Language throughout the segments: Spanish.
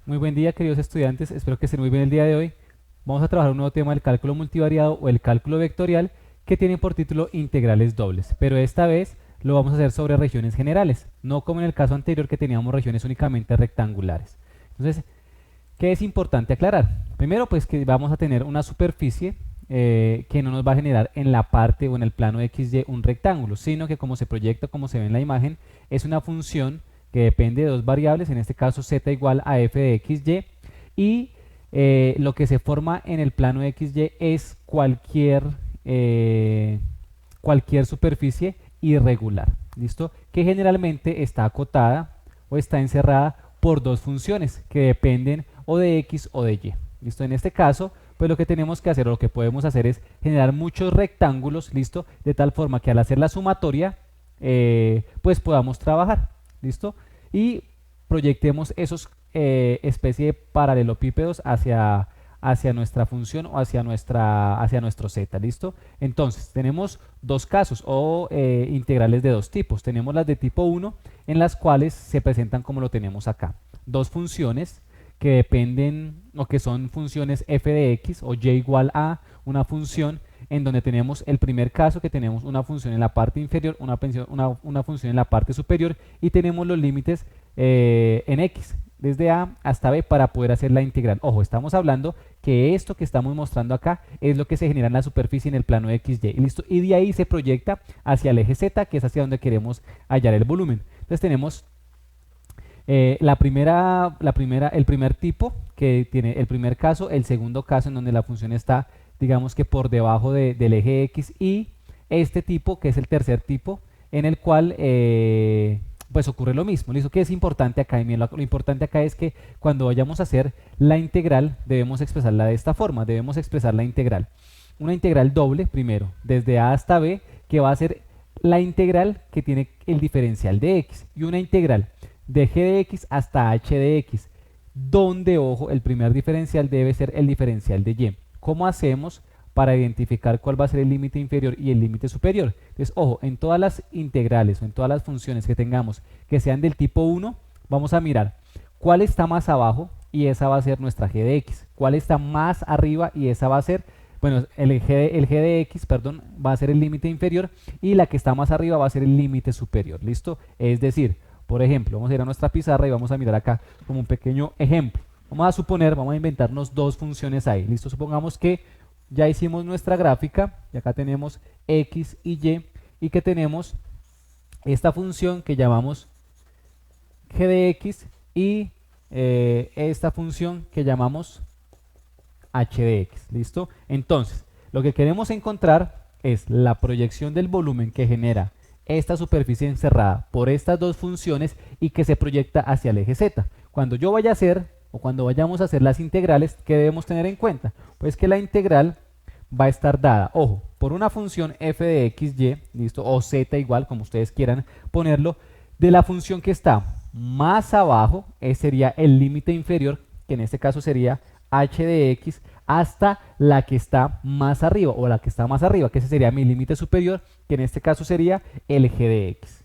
Muy buen día, queridos estudiantes. Espero que estén muy bien el día de hoy. Vamos a trabajar un nuevo tema del cálculo multivariado o el cálculo vectorial que tiene por título integrales dobles, pero esta vez lo vamos a hacer sobre regiones generales, no como en el caso anterior que teníamos regiones únicamente rectangulares. Entonces, ¿qué es importante aclarar? Primero, pues que vamos a tener una superficie que no nos va a generar en la parte o en el plano XY un rectángulo, sino que como se proyecta, como se ve en la imagen, es una función que depende de dos variables, en este caso z igual a f de xy, y lo que se forma en el plano xy es cualquier superficie irregular, ¿listo? Que generalmente está acotada o está encerrada por dos funciones que dependen o de x o de y, ¿listo? En este caso, pues lo que tenemos que hacer o lo que podemos hacer es generar muchos rectángulos, ¿listo? De tal forma que al hacer la sumatoria, pues podamos trabajar, ¿listo? Y proyectemos esos especie de paralelopípedos hacia nuestra función o hacia nuestro z, ¿listo? Entonces, tenemos dos casos o integrales de dos tipos. Tenemos las de tipo 1, en las cuales se presentan como lo tenemos acá. Dos funciones que dependen o que son funciones f de x o y igual a una función en donde tenemos el primer caso que tenemos una función en la parte inferior, una función en la parte superior y tenemos los límites en x desde a hasta b para poder hacer la integral. Ojo, estamos hablando que esto que estamos mostrando acá es lo que se genera en la superficie en el plano XY, ¿listo? Y de ahí se proyecta hacia el eje Z, que es hacia donde queremos hallar el volumen. Entonces tenemos el primer tipo que tiene el primer caso, el segundo caso en donde la función está, digamos que por debajo del eje X, y este tipo que es el tercer tipo en el cual pues ocurre lo mismo. ¿Listo? ¿Qué es importante acá? Lo importante acá es que cuando vayamos a hacer la integral debemos expresarla de esta forma, debemos expresar la integral. Una integral doble, primero, desde a hasta b, que va a ser la integral que tiene el diferencial de x, y una integral de g de x hasta h de x, donde, ojo, el primer diferencial debe ser el diferencial de y. ¿Cómo hacemos para identificar cuál va a ser el límite inferior y el límite superior? Entonces, ojo, en todas las integrales o en todas las funciones que tengamos que sean del tipo 1, vamos a mirar cuál está más abajo y esa va a ser nuestra g de x, cuál está más arriba y esa va a ser, bueno, el g de x, perdón, va a ser el límite inferior y la que está más arriba va a ser el límite superior, ¿listo? Es decir, por ejemplo, vamos a ir a nuestra pizarra y vamos a mirar acá como un pequeño ejemplo. Vamos a suponer, vamos a inventarnos dos funciones ahí, ¿listo? Supongamos que ya hicimos nuestra gráfica y acá tenemos x y que tenemos esta función que llamamos g de x y esta función que llamamos h de x, ¿listo? Entonces, lo que queremos encontrar es la proyección del volumen que genera esta superficie encerrada por estas dos funciones y que se proyecta hacia el eje z. Cuando yo vaya a hacer o cuando vayamos a hacer las integrales, ¿qué debemos tener en cuenta? Pues que la integral va a estar dada, ojo, por una función f de xy, ¿listo? O z igual, como ustedes quieran ponerlo, de la función que está más abajo, sería el límite inferior, que en este caso sería h de x, hasta la que está más arriba, o la que está más arriba, que ese sería mi límite superior, que en este caso sería el g de x.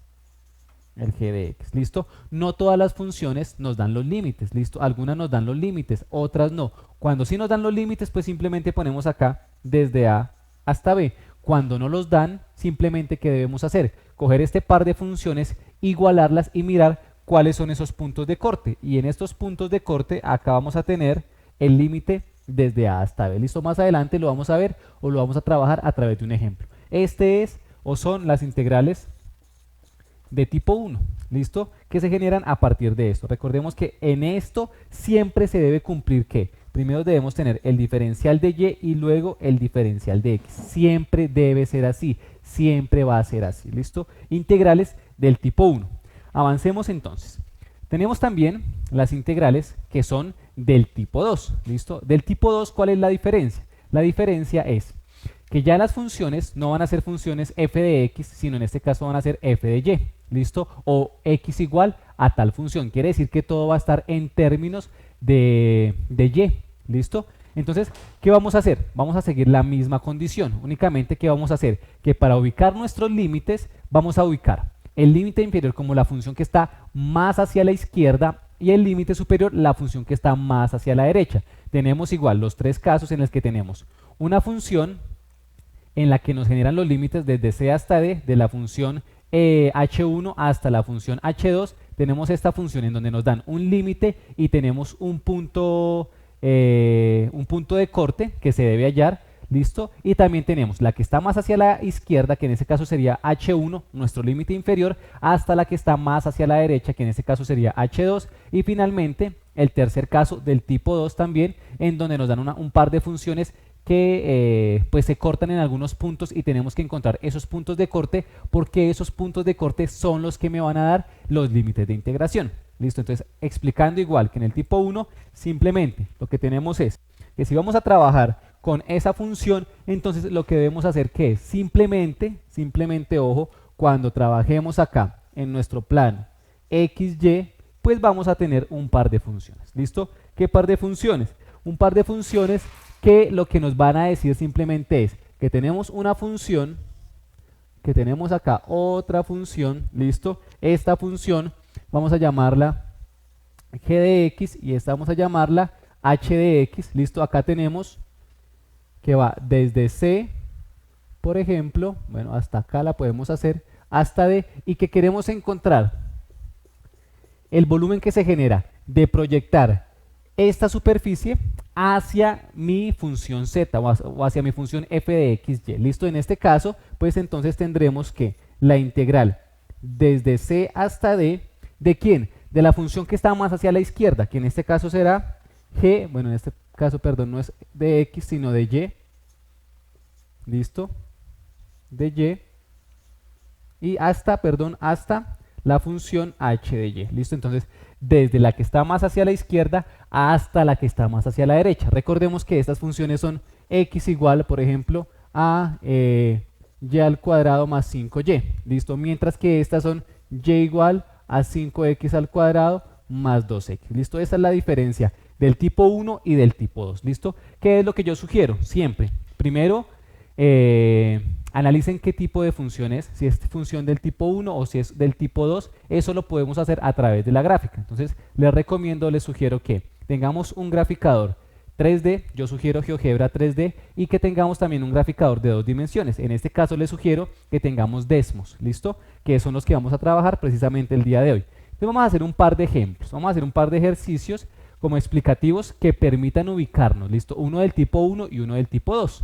El g de x, ¿listo? No todas las funciones nos dan los límites, ¿listo? Algunas nos dan los límites, otras no. Cuando sí nos dan los límites, pues simplemente ponemos acá desde a hasta b. Cuando no los dan, simplemente ¿qué debemos hacer? Coger este par de funciones, igualarlas y mirar cuáles son esos puntos de corte. Y en estos puntos de corte acá vamos a tener el límite desde a hasta b. ¿Listo? Más adelante lo vamos a ver o lo vamos a trabajar a través de un ejemplo. Este es o son las integrales de tipo 1, ¿listo? Que se generan a partir de esto. Recordemos que en esto siempre se debe cumplir que primero debemos tener el diferencial de y y luego el diferencial de x. Siempre debe ser así, siempre va a ser así, ¿listo? Integrales del tipo 1. Avancemos entonces. Tenemos también las integrales que son del tipo 2, ¿listo? Del tipo 2, ¿cuál es la diferencia? La diferencia es que ya las funciones no van a ser funciones f de x, sino en este caso van a ser f de y, ¿listo? O x igual a tal función. Quiere decir que todo va a estar en términos de y, ¿listo? Entonces, ¿qué vamos a hacer? Vamos a seguir la misma condición, únicamente ¿qué vamos a hacer? Que para ubicar nuestros límites, vamos a ubicar el límite inferior como la función que está más hacia la izquierda y el límite superior la función que está más hacia la derecha. Tenemos igual los tres casos en los que tenemos una función en la que nos generan los límites desde c hasta d de la función h1 hasta la función h2. Tenemos esta función en donde nos dan un límite y tenemos un punto de corte que se debe hallar, ¿listo? Y también tenemos la que está más hacia la izquierda, que en ese caso sería h1, nuestro límite inferior, hasta la que está más hacia la derecha, que en ese caso sería h2, y finalmente el tercer caso del tipo 2 también, en donde nos dan un par de funciones que pues se cortan en algunos puntos y tenemos que encontrar esos puntos de corte, porque esos puntos de corte son los que me van a dar los límites de integración. Listo, entonces explicando igual que en el tipo 1, simplemente lo que tenemos es que si vamos a trabajar con esa función, entonces lo que debemos hacer que es simplemente, ojo, cuando trabajemos acá en nuestro plano XY, pues vamos a tener un par de funciones. ¿Listo? ¿Qué par de funciones? Un par de funciones que lo que nos van a decir simplemente es que tenemos una función, que tenemos acá otra función, ¿listo? Esta función vamos a llamarla g de x y esta vamos a llamarla h de x, ¿listo? Acá tenemos que va desde c, por ejemplo, bueno, hasta acá la podemos hacer, hasta d, y que queremos encontrar el volumen que se genera de proyectar esta superficie hacia mi función z o hacia mi función f de xy. Listo, en este caso, pues entonces tendremos que la integral desde c hasta d, ¿de quién? De la función que está más hacia la izquierda, que en este caso será g, bueno, en este caso, perdón, no es de x, sino de y. Listo, de y hasta, perdón, hasta la función h de y. Listo, entonces desde la que está más hacia la izquierda hasta la que está más hacia la derecha. Recordemos que estas funciones son x igual, por ejemplo, a y al cuadrado más 5y. Listo, mientras que estas son y igual a 5x al cuadrado más 2x. Listo, esa es la diferencia del tipo 1 y del tipo 2. Listo, ¿qué es lo que yo sugiero? Siempre, primero, analicen qué tipo de función es, si es función del tipo 1 o si es del tipo 2, eso lo podemos hacer a través de la gráfica. Entonces les recomiendo, les sugiero que tengamos un graficador 3D, yo sugiero GeoGebra 3D, y que tengamos también un graficador de 2 dimensiones. En este caso les sugiero que tengamos Desmos, ¿listo? Que son los que vamos a trabajar precisamente el día de hoy. Entonces vamos a hacer un par de ejemplos, vamos a hacer un par de ejercicios como explicativos que permitan ubicarnos, ¿listo? Uno del tipo 1 y uno del tipo 2.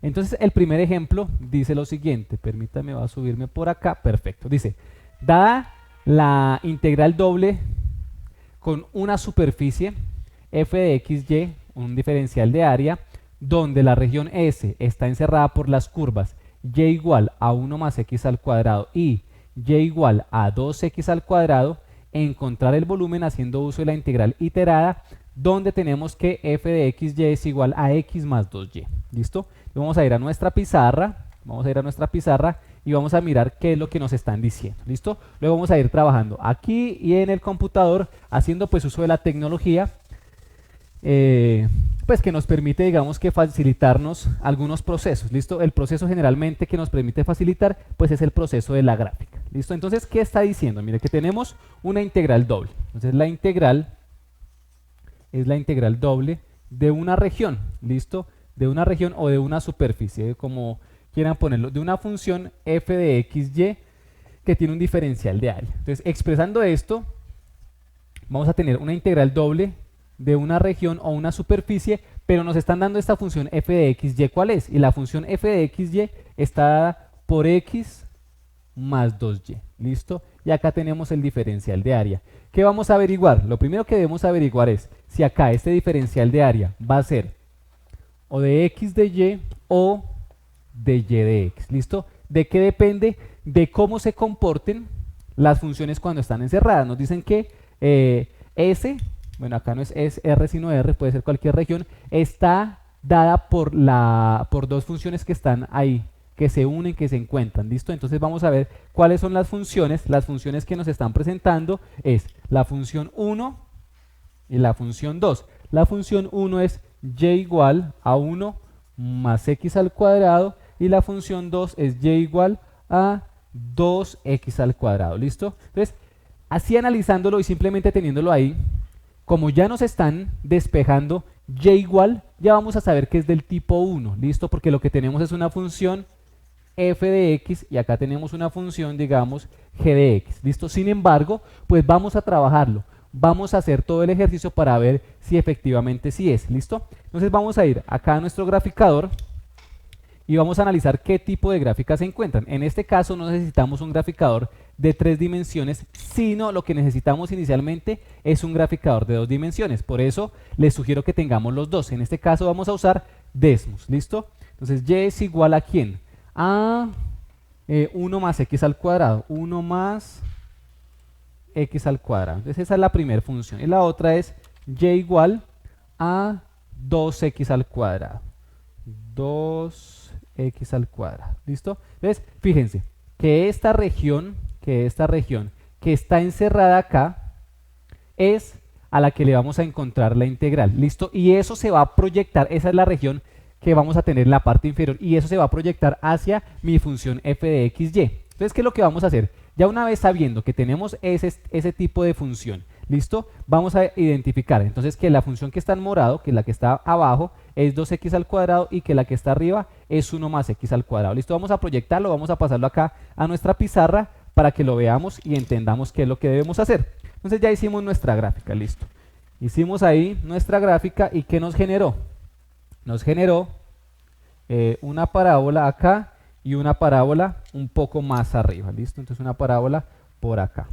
Entonces el primer ejemplo dice lo siguiente, permítame, va a subirme por acá, perfecto, dice, dada la integral doble con una superficie f de xy, un diferencial de área, donde la región S está encerrada por las curvas y igual a 1 más x al cuadrado y y igual a 2x al cuadrado, encontrar el volumen haciendo uso de la integral iterada, donde tenemos que f de xy es igual a x más 2y. ¿Listo? Vamos a ir a nuestra pizarra, y vamos a mirar qué es lo que nos están diciendo. ¿Listo? Luego vamos a ir trabajando aquí y en el computador, haciendo pues uso de la tecnología, pues que nos permite, digamos, que facilitarnos algunos procesos. ¿Listo? El proceso generalmente que nos permite facilitar pues es el proceso de la gráfica. ¿Listo? Entonces, ¿qué está diciendo? Mire que tenemos una integral doble. Entonces la integral es la integral doble de una región. ¿Listo? De una región o de una superficie, como quieran ponerlo, de una función f de xy que tiene un diferencial de área. Entonces, expresando esto, vamos a tener una integral doble de una región o una superficie, pero nos están dando esta función f de xy, ¿cuál es? Y la función f de xy está dada por x más 2y, ¿listo? Y acá tenemos el diferencial de área. ¿Qué vamos a averiguar? Lo primero que debemos averiguar es si acá este diferencial de área va a ser o de x de y o de y de x, ¿listo? ¿De qué depende? De cómo se comporten las funciones cuando están encerradas. Nos dicen que S, bueno, acá no es R sino R, puede ser cualquier región, está dada por dos funciones que están ahí, que se unen, que se encuentran, ¿listo? Entonces vamos a ver cuáles son las funciones que nos están presentando es la función 1 y la función 2. La función 1 es y igual a 1 más x al cuadrado y la función 2 es y igual a 2x al cuadrado, ¿listo? Entonces, Así analizándolo y simplemente teniéndolo ahí, como ya nos están despejando y igual, ya vamos a saber que es del tipo 1, ¿listo? Porque lo que tenemos es una función f de x y acá tenemos una función, digamos, g de x, ¿listo? Sin embargo, pues vamos a trabajarlo, vamos a hacer todo el ejercicio para ver si efectivamente sí es, ¿listo? Entonces vamos a ir acá a nuestro graficador y vamos a analizar qué tipo de gráficas se encuentran. En este caso no necesitamos un graficador de 3 dimensiones, sino lo que necesitamos inicialmente es un graficador de 2 dimensiones. Por eso les sugiero que tengamos los dos. En este caso vamos a usar Desmos, ¿listo? Entonces y es igual a ¿quién? A 1 más x al cuadrado, 1 más x al cuadrado. Entonces esa es la primera función. Y la otra es y igual a 2x al cuadrado. 2x al cuadrado, ¿listo? Entonces, fíjense que esta región que está encerrada acá es a la que le vamos a encontrar la integral, ¿listo? Y eso se va a proyectar, esa es la región que vamos a tener en la parte inferior y eso se va a proyectar hacia mi función f de xy. Entonces, ¿qué es lo que vamos a hacer? Ya una vez sabiendo que tenemos ese tipo de función, ¿listo? Vamos a identificar entonces que la función que está en morado, que es la que está abajo, es 2x al cuadrado y que la que está arriba es 1 más x al cuadrado. ¿Listo? Vamos a proyectarlo, vamos a pasarlo acá a nuestra pizarra para que lo veamos y entendamos qué es lo que debemos hacer. Entonces ya hicimos nuestra gráfica, listo. Hicimos ahí nuestra gráfica y ¿qué nos generó? Nos generó una parábola acá y una parábola un poco más arriba, ¿listo? Entonces una parábola por acá.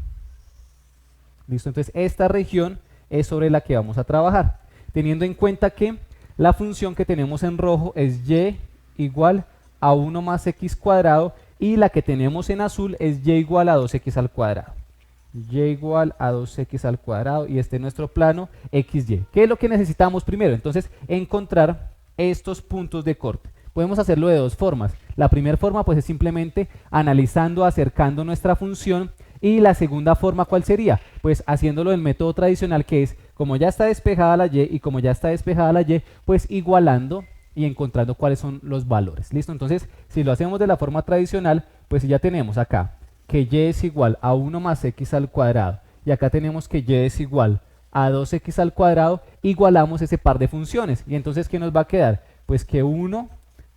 ¿Listo? Entonces esta región es sobre la que vamos a trabajar, teniendo en cuenta que la función que tenemos en rojo es y igual a 1 más x cuadrado y la que tenemos en azul es y igual a 2x al cuadrado. Y igual a 2x al cuadrado y este es nuestro plano xy. ¿Qué es lo que necesitamos primero? Entonces encontrar estos puntos de corte. Podemos hacerlo de dos formas. La primera forma pues es simplemente analizando, acercando nuestra función. Y la segunda forma, ¿cuál sería? Pues haciéndolo del método tradicional, que es como ya está despejada la y y como ya está despejada la y, pues igualando y encontrando cuáles son los valores. ¿Listo? Entonces, si lo hacemos de la forma tradicional, pues ya tenemos acá que y es igual a 1 más x al cuadrado y acá tenemos que y es igual a 2x al cuadrado, igualamos ese par de funciones. Y entonces, ¿qué nos va a quedar? Pues que 1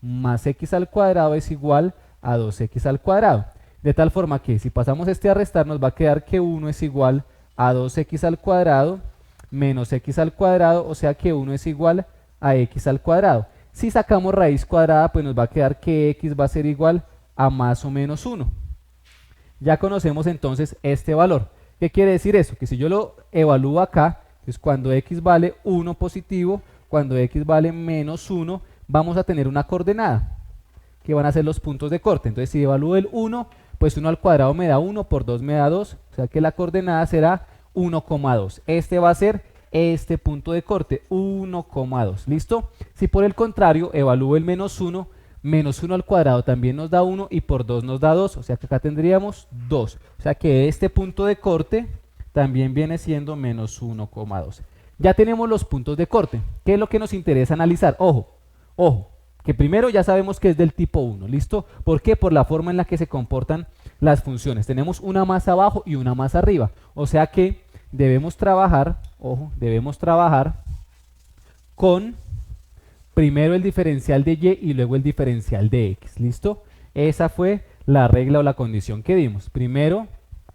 más x al cuadrado es igual a 2x al cuadrado. De tal forma que si pasamos este a restar nos va a quedar que 1 es igual a 2x al cuadrado menos x al cuadrado, o sea que 1 es igual a x al cuadrado. Si sacamos raíz cuadrada pues nos va a quedar que x va a ser igual a más o menos 1. Ya conocemos entonces este valor. ¿Qué quiere decir eso? Que si yo lo evalúo acá, pues cuando x vale 1 positivo, cuando x vale menos 1, vamos a tener una coordenada, que van a ser los puntos de corte. Entonces si evalúo el 1, pues 1 al cuadrado me da 1, por 2 me da 2, o sea que la coordenada será 1,2. Este va a ser este punto de corte, 1,2. ¿Listo? Si por el contrario evalúo el menos 1, menos 1 al cuadrado también nos da 1 y por 2 nos da 2, o sea que acá tendríamos 2. O sea que este punto de corte también viene siendo menos 1,2. Ya tenemos los puntos de corte. ¿Qué es lo que nos interesa analizar? Ojo, ojo. Que primero ya sabemos que es del tipo 1, ¿listo? ¿Por qué? Por la forma en la que se comportan las funciones. Tenemos una más abajo y una más arriba. O sea que debemos trabajar, ojo, debemos trabajar con primero el diferencial de y luego el diferencial de x, ¿listo? Esa fue la regla o la condición que dimos. Primero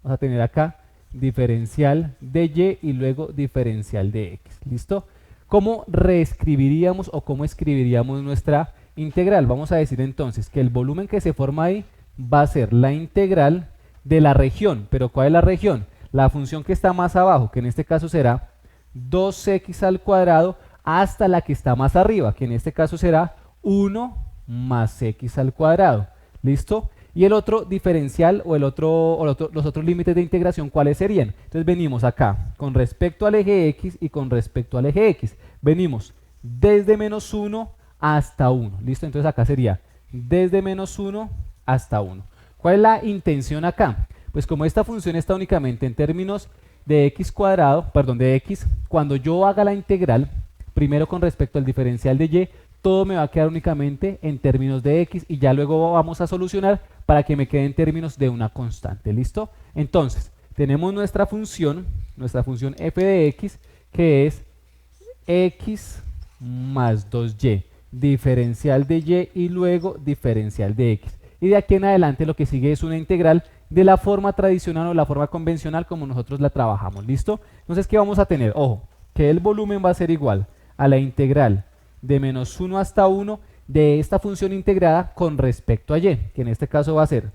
vamos a tener acá diferencial de y luego diferencial de x, ¿listo? ¿Cómo reescribiríamos o cómo escribiríamos nuestra integral? Vamos a decir entonces que el volumen que se forma ahí va a ser la integral de la región. ¿Pero cuál es la región? La función que está más abajo, que en este caso será 2x al cuadrado, hasta la que está más arriba, que en este caso será 1 más x al cuadrado. ¿Listo? Y el otro diferencial o los otros límites de integración, ¿cuáles serían? Entonces venimos acá con respecto al eje x y con respecto al eje x. Venimos desde menos 1 hasta 1. ¿Listo? Entonces acá sería desde menos 1 hasta 1. ¿Cuál es la intención acá? Pues como esta función está únicamente en términos de x cuadrado, perdón, de x, cuando yo haga la integral, primero con respecto al diferencial de y, todo me va a quedar únicamente en términos de x y ya luego vamos a solucionar para que me quede en términos de una constante. ¿Listo? Entonces, tenemos nuestra función f de x, que es x más 2y, diferencial de y y luego diferencial de x. Y de aquí en adelante lo que sigue es una integral de la forma tradicional o la forma convencional como nosotros la trabajamos, ¿listo? Entonces, ¿qué vamos a tener? Ojo, que el volumen va a ser igual a la integral de menos 1 hasta 1 de esta función integrada con respecto a y, que en este caso va a ser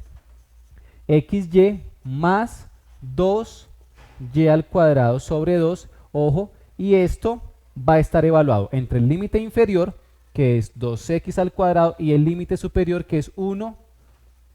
xy más 2y al cuadrado sobre 2, ojo, y esto va a estar evaluado entre el límite inferior, que es 2x al cuadrado, y el límite superior, que es 1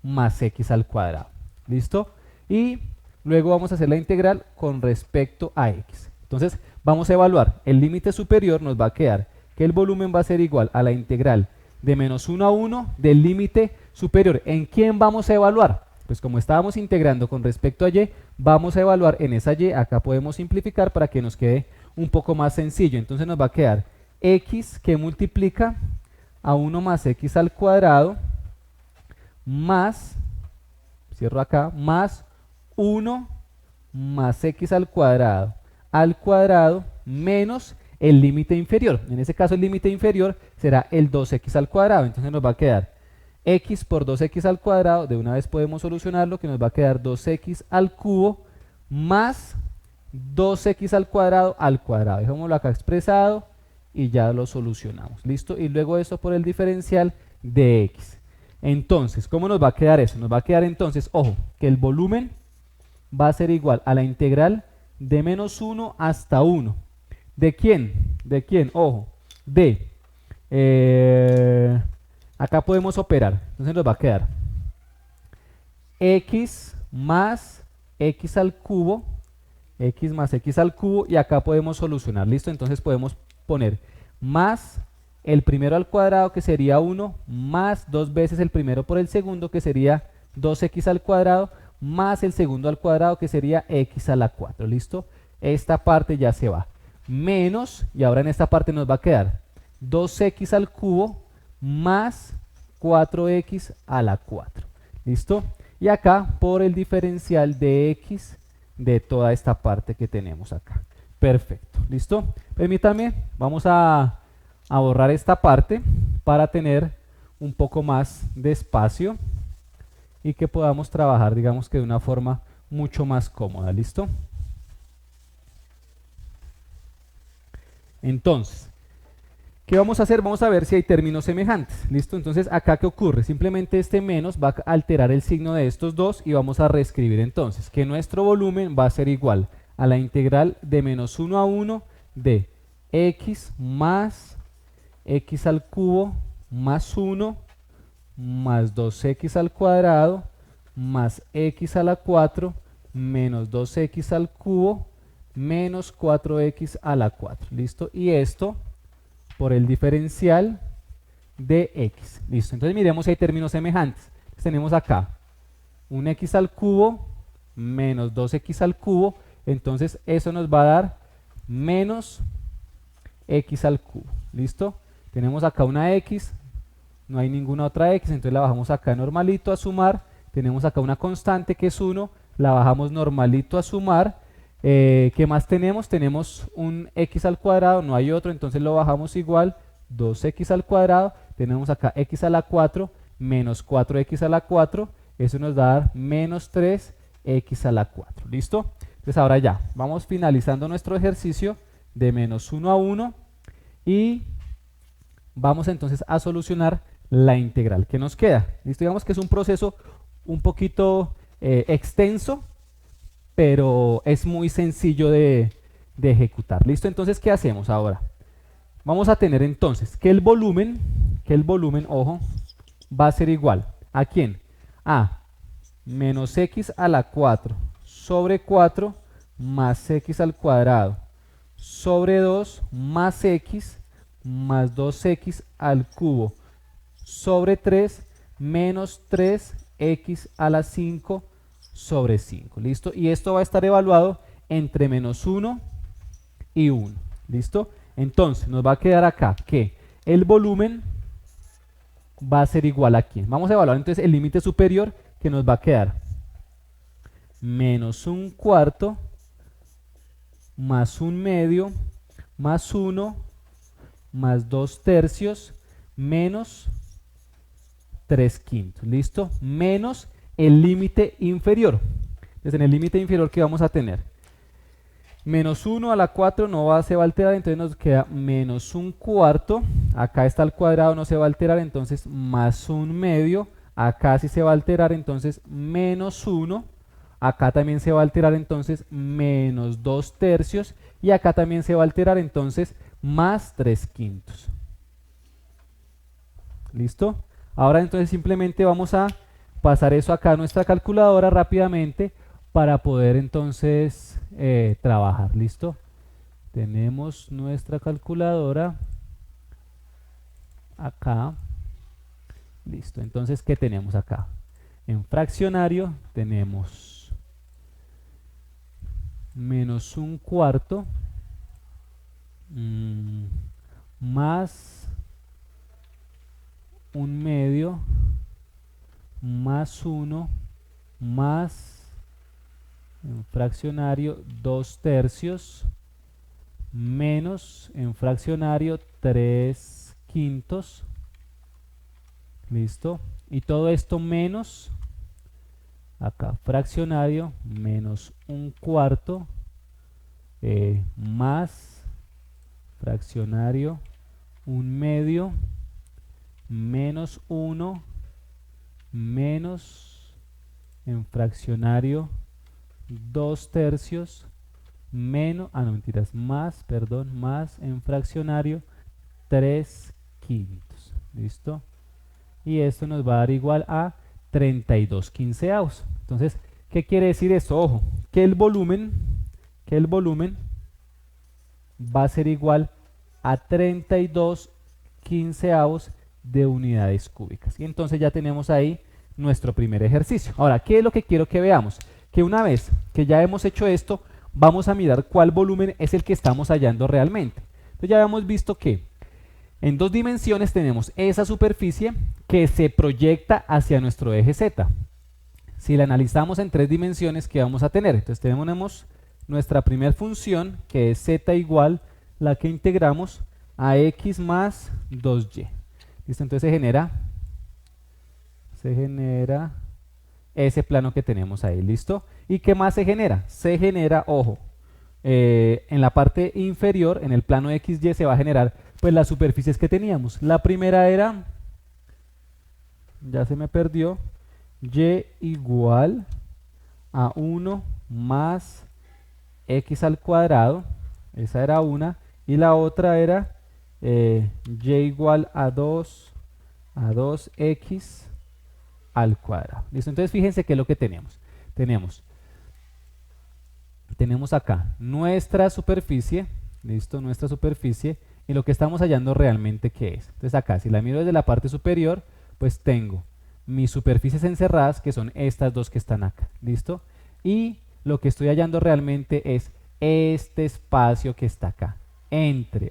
más x al cuadrado. ¿Listo? Y luego vamos a hacer la integral con respecto a x. Entonces vamos a evaluar el límite superior, nos va a quedar que el volumen va a ser igual a la integral de menos 1 a 1 del límite superior. ¿En quién vamos a evaluar? Pues como estábamos integrando con respecto a y, vamos a evaluar en esa y. Acá podemos simplificar para que nos quede un poco más sencillo. Entonces nos va a quedar x que multiplica a 1 más x al cuadrado más, cierro acá, más 1 más x al cuadrado menos el límite inferior. En ese caso el límite inferior será el 2x al cuadrado. Entonces nos va a quedar x por 2x al cuadrado, de una vez podemos solucionarlo, que nos va a quedar 2x al cubo más 2x al cuadrado. Dejémoslo acá expresado y ya lo solucionamos. ¿Listo? Y luego eso por el diferencial de x. Entonces, ¿cómo nos va a quedar eso? Nos va a quedar entonces, ojo, que el volumen va a ser igual a la integral de menos 1 hasta 1. ¿De quién? ¿De quién? Ojo, de... acá podemos operar. Entonces nos va a quedar x más x al cubo, x más x al cubo, y acá podemos solucionar. ¿Listo? Entonces podemos poner más el primero al cuadrado, que sería 1, más 2 veces el primero por el segundo, que sería 2x al cuadrado, más el segundo al cuadrado, que sería x a la 4. ¿Listo? Esta parte ya se va. Menos, y ahora en esta parte nos va a quedar 2x al cubo más 4x a la 4. ¿Listo? Y acá por el diferencial de x de toda esta parte que tenemos acá. Perfecto. ¿Listo? Permítame, vamos a borrar esta parte para tener un poco más de espacio y que podamos trabajar, digamos que de una forma mucho más cómoda. ¿Listo? Entonces, ¿qué vamos a hacer? Vamos a ver si hay términos semejantes. ¿Listo? Entonces, acá ¿qué ocurre? Simplemente este menos va a alterar el signo de estos dos y vamos a reescribir entonces que nuestro volumen va a ser igual a la integral de menos 1 a 1 de x más x al cubo más 1 más 2x al cuadrado más x a la 4 menos 2x al cubo menos 4x a la 4. ¿Listo? Y esto por el diferencial de x. ¿Listo? Entonces miremos si hay términos semejantes. Entonces tenemos acá un x al cubo menos 2x al cubo. Entonces eso nos va a dar menos x al cubo. ¿Listo? Tenemos acá una x, no hay ninguna otra x, entonces la bajamos acá normalito a sumar. Tenemos acá una constante que es 1, la bajamos normalito a sumar. ¿Qué más tenemos? Tenemos un x al cuadrado, no hay otro, entonces lo bajamos igual, 2x al cuadrado. Tenemos acá x a la 4 menos 4x a la 4, eso nos va a dar menos 3x a la 4. ¿Listo? Entonces ahora ya, vamos finalizando nuestro ejercicio de menos 1 a 1 y vamos entonces a solucionar la integral que nos queda. ¿Listo? Digamos que es un proceso un poquito extenso, pero es muy sencillo de ejecutar. ¿Listo? Entonces, ¿qué hacemos ahora? Vamos a tener entonces que el volumen, ojo, va a ser igual. ¿A quién? A menos x a la 4 sobre 4 más x al cuadrado sobre 2 más x más 2x al cubo sobre 3 menos 3x a la 5 sobre 5. ¿Listo? Y esto va a estar evaluado entre menos 1 y 1. ¿Listo? Entonces nos va a quedar acá que el volumen va a ser igual a ¿quién? Vamos a evaluar entonces el límite superior, que nos va a quedar menos un cuarto más un medio más 1 más 2 tercios menos 3 quintos. ¿Listo? Menos el límite inferior. Entonces en el límite inferior que vamos a tener menos 1 a la 4 se va a alterar, entonces nos queda menos un cuarto, acá está el cuadrado, no se va a alterar, entonces más un medio, acá sí se va a alterar, entonces menos 1, acá también se va a alterar, entonces menos 2 tercios, y acá también se va a alterar, entonces más 3 quintos. ¿Listo? Ahora entonces simplemente vamos a pasar eso acá a nuestra calculadora rápidamente para poder entonces trabajar. ¿Listo? Tenemos nuestra calculadora acá. Listo. Entonces, ¿qué tenemos acá? En fraccionario tenemos menos un cuarto más un medio más 1 más en fraccionario 2 tercios menos en fraccionario 3 quintos. Listo. Y todo esto menos acá fraccionario menos un cuarto más fraccionario un medio menos 1 menos en fraccionario 2 tercios menos, no mentiras, más, perdón, más en fraccionario 3 quintos. ¿Listo? Y esto nos va a dar igual a 32 quinceavos. Entonces, ¿qué quiere decir esto? Ojo, que el volumen va a ser igual a 32 quinceavos de unidades cúbicas. Y entonces ya tenemos ahí nuestro primer ejercicio. Ahora, ¿qué es lo que quiero que veamos? Que una vez que ya hemos hecho esto, vamos a mirar cuál volumen es el que estamos hallando realmente. Entonces ya habíamos visto que en dos dimensiones tenemos esa superficie que se proyecta hacia nuestro eje Z. Si la analizamos en tres dimensiones, ¿qué vamos a tener? Entonces tenemos nuestra primera función, que es Z igual la que integramos a X más 2Y. ¿Listo? Entonces se genera ese plano que tenemos ahí. ¿Listo? ¿Y qué más se genera? Se genera, ojo, en la parte inferior, en el plano XY, se va a generar pues las superficies que teníamos. La primera era, ya se me perdió, Y igual a 1 más X al cuadrado, esa era una, y la otra era Y igual a 2x al cuadrado. ¿Listo? Entonces fíjense qué es lo que tenemos. Tenemos acá nuestra superficie, ¿listo? Nuestra superficie, y lo que estamos hallando realmente qué es. Entonces acá, si la miro desde la parte superior, pues tengo mis superficies encerradas, que son estas dos que están acá, ¿listo? Y lo que estoy hallando realmente es este espacio que está acá, entre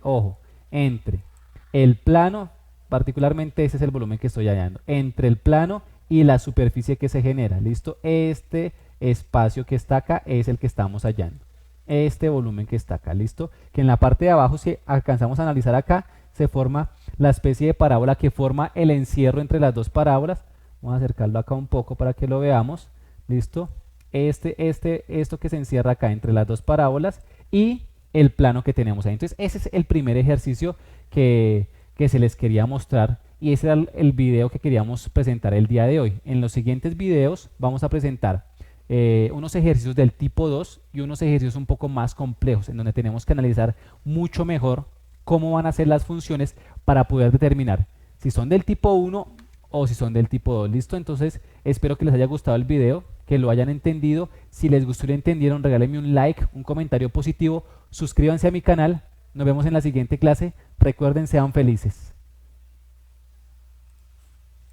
el plano, particularmente ese es el volumen que estoy hallando, entre el plano y la superficie que se genera, ¿listo? Este espacio que está acá es el que estamos hallando, este volumen que está acá, ¿listo? Que en la parte de abajo, si alcanzamos a analizar acá, se forma la especie de parábola que forma el encierro entre las dos parábolas. Vamos a acercarlo acá un poco para que lo veamos, ¿listo? Esto que se encierra acá entre las dos parábolas y el plano que tenemos ahí. Entonces ese es el primer ejercicio que se les quería mostrar, y ese era el video que queríamos presentar el día de hoy. En los siguientes videos vamos a presentar unos ejercicios del tipo 2 y unos ejercicios un poco más complejos, en donde tenemos que analizar mucho mejor cómo van a ser las funciones para poder determinar si son del tipo 1 o si son del tipo 2. ¿Listo? Entonces espero que les haya gustado el video, que lo hayan entendido. Si les gustó y lo entendieron, regálenme un like, un comentario positivo, suscríbanse a mi canal. Nos vemos en la siguiente clase. Recuerden, sean felices.